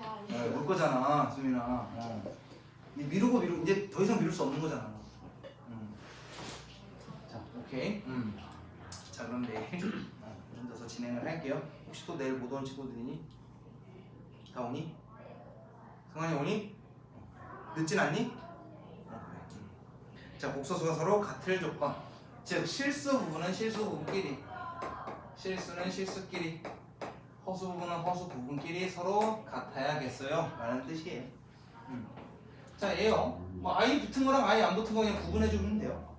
올 거잖아, 수민아. 미루고 이제 더 이상 미룰 수 없는 거잖아. 자, 오케이. 자, 그럼 내일 좀 더 진행을 할게요. 혹시 또 내일 못 온 친구들이니? 다 오니? 성환이 오니? 늦진 않니? 그래. 자, 복소수가 서로 같을 조건. 즉 실수 부분은 실수 부분끼리, 실수는 실수끼리, 허수 부분은 허수 부분끼리 서로 같아야겠어요 라는 뜻이에요. 자, 얘요. 뭐 i 붙은 거랑 i 안 붙은 거 그냥 구분해 주면 돼요.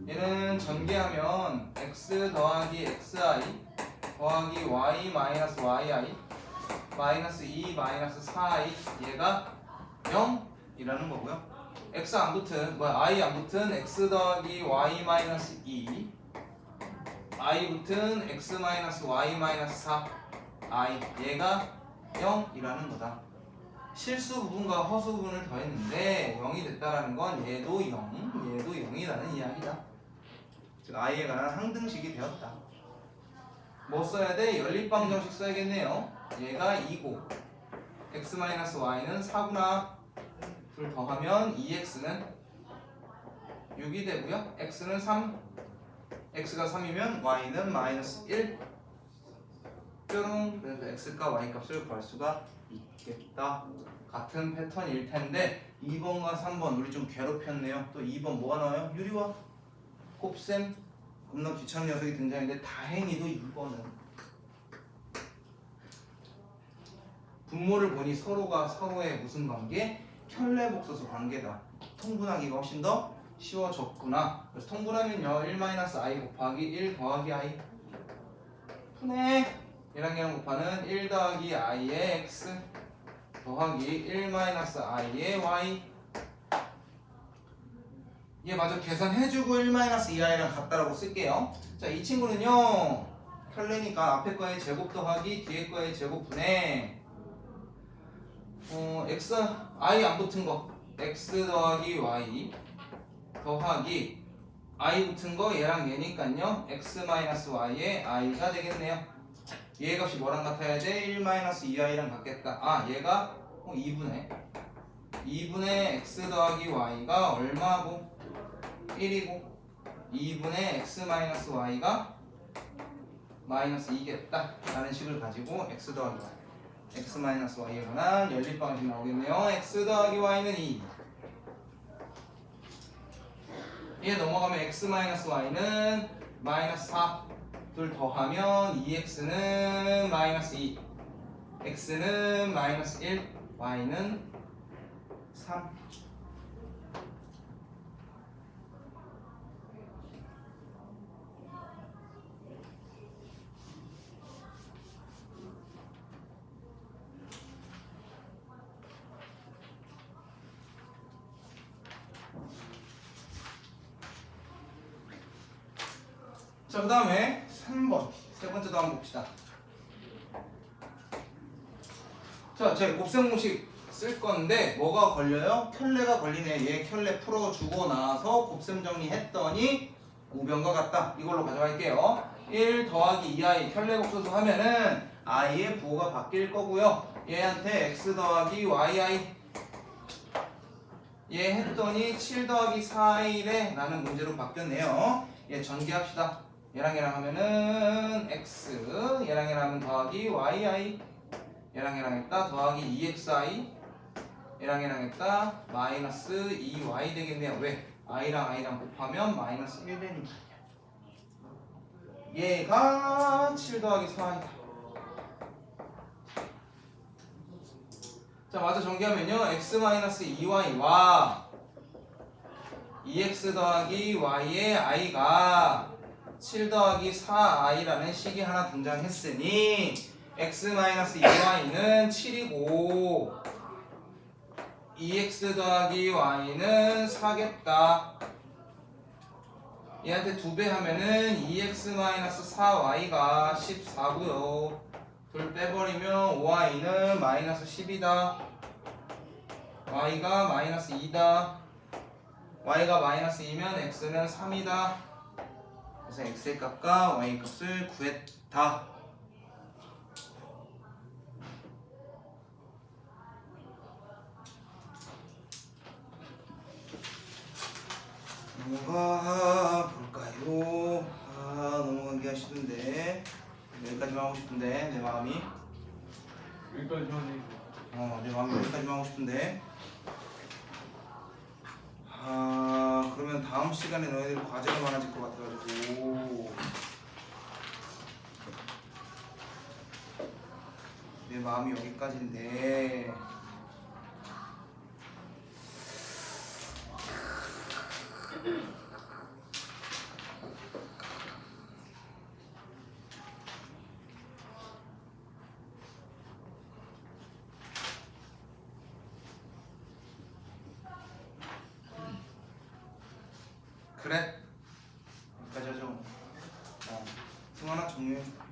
얘는 전개하면 x 더하기 xi 더하기 y 마이너스 yi 마이너스 2 마이너스 4i 얘가 0이라는 거고요. x 안 붙은 i 안 붙은 x 더하기 y 마이너스 2 i 붙은 x 마이너스 y 마이너스 4 i 얘가 0이라는 거다. 실수 부분과 허수 부분을 더했는데 0이 됐다라는 건 얘도 0, 얘도 0이라는 이야기다. 즉 i에 관한 항등식이 되었다. 뭐 써야 돼? 연립방정식 써야겠네요. 얘가 2고 x-y는 4구나. 둘 더하면 2x는 6이 되고요. x는 3, x가 3이면 y는 마이너스 1 뾰롱. 그래서 x과 y 값을 구할 수가 있겠다. 같은 패턴일 텐데 2번과 3번 우리 좀 괴롭혔네요. 또 2번 뭐가 나와요? 유리화, 곱셈, 겁나 귀찮은 녀석이 등장했는데 다행히도 2번은 분모를 보니 서로가 서로의 무슨 관계? 켤레복소수 관계다. 통분하기가 훨씬 더 쉬워졌구나. 그래서 통분하면요 1-i 곱하기 1 더하기 i 푼해. 얘랑 얘랑 곱하는 1 더하기 i의 x 더하기 1-i의 y. 얘 마저 계산해주고 1-2i랑 같다라고 쓸게요. 자, 이 친구는요 켤레니까 앞에 거의 제곱 더하기 뒤에 거의 제곱분에 x i 안 붙은 거 x 더하기 y 더하기 i 붙은 거 얘랑 얘니까요 x-y의 i가 되겠네요. 얘 값이 뭐랑 같아야 돼? 1-2i랑 같겠다. 아, 얘가 2분의 x 더하기 y가 얼마고? 1이고 2분의 x-y가 마이너스 2겠다 라는 식을 가지고 x 더하기 y x-y에 관한 연립방식 나오겠네요. x 더하기 y는 2. 얘 넘어가면 x-y는 마이너스 4. 둘 더하면 2x는 마이너스 2 x는 마이너스 1 y는 3. 자, 그 다음에 3번 세 번째도 한번 봅시다. 자, 제가 곱셈 공식 쓸 건데 뭐가 걸려요? 켤레가 걸리네. 얘 켤레 풀어주고 나서 곱셈 정리했더니 우변과 같다. 이걸로 가져갈게요. 1 더하기 2i 켤레 곱소수 하면은 i의 부호가 바뀔 거고요. 얘한테 x 더하기 yi 얘 했더니 7 더하기 4i래 라는 문제로 바뀌었네요. 얘 전개합시다. 얘랑 얘랑 하면은 x, 얘랑 얘랑 하면 더하기 yi, 얘랑 얘랑 했다 더하기 2xi, 얘랑 얘랑 했다 마이너스 2y 되겠네요. 왜? i랑 i랑 곱하면 마이너스 1 되니까. 얘가 7 더하기 4i다. 자, 마저 전개하면요 x-2y와 2x 더하기 y의 i가 7 더하기 4i라는 식이 하나 등장했으니 x-2y는 7이고 2x 더하기 y는 4겠다. 얘한테 2배 하면은 2x-4y가 14고요. 둘 빼버리면 5y는 마이너스 10이다. y가 마이너스 2다. y가 마이너스 2면 x는 3이다. 그래서 x의 값과 y 값을 구했다. 넘어가 볼까요? 넘어가기 하시던데 여기까지만 하고 싶은데 내 마음이 여기까지만 해. 내 마음이 여기까지만 하고 싶은데. 아, 그러면 다음 시간에 너희들 과제가 많아질 것 같아가지고 내 마음이 여기까지인데. 그래? 여기까지 하죠. 승환아 정리해줘.